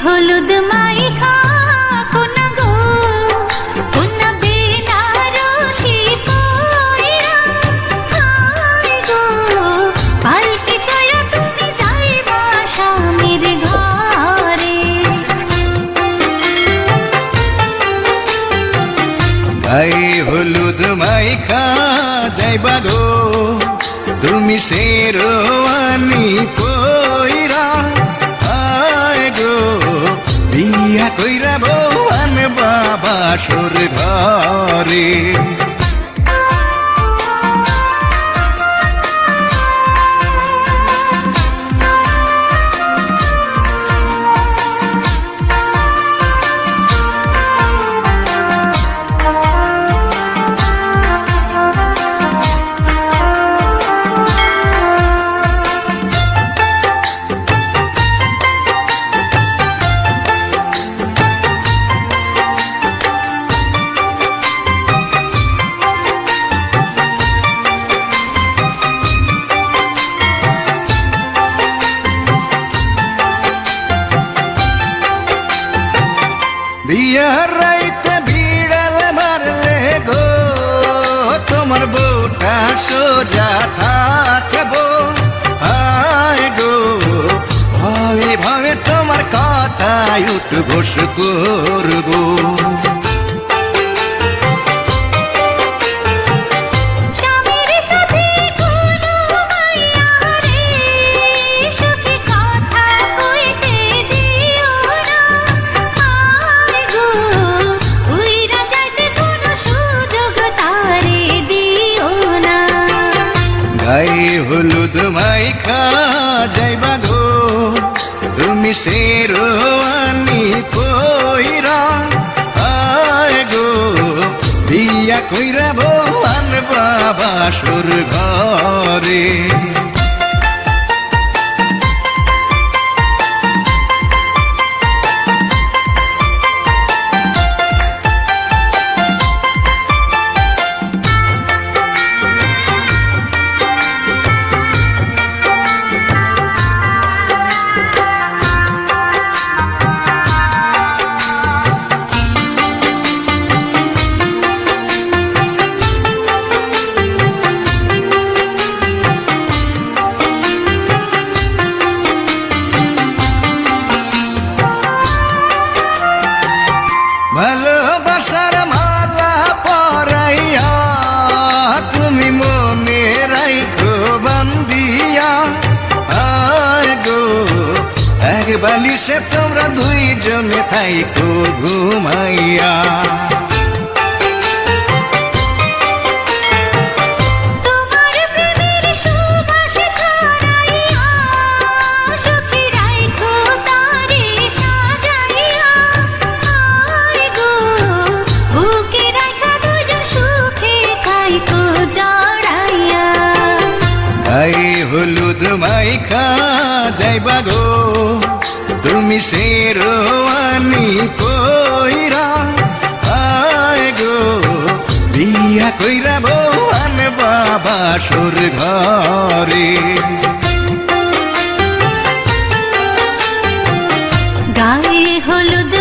হলুদ মাইখা কোনা গো কোনা বেনারসি পয়রা হায় গো পালকি চড়া তুমি যাইবা স্বামীর ঘরে। গায়ে হলুদ মাইখা যাইবা গো তুমি শেরওয়ানি পয়রা হায় গো বিয়া কইরা বউ আনবা বাসর ঘরে। বিয়ার রাইতে বিড়াল মারলে গো তোমার বউটা সোজা থাকবো হায় গো ভাবে ভাবে তোমার কথায় উঠ বস করবো। গায়ে হলুদ মাইখা যাইবা গো তুমি শেরওয়ানি পয়রা হায় গো বিয়া কইরা বউ আনবা বাসর ঘরে। ভালোবাসার মালা পরাইয়া তুমি মনে রাইখো বান্দিয়া আয় গো এক বালিশে তোমরা দুইজনে থাইকো ঘুমাইয়া। গায়ে হলুদ মাইখা যাইবা গো তুমি শেরওয়ানি পয়রা হায় গো বিয়া কইরা বউ আনবা বাসর ঘরে। গায়ে হলুদ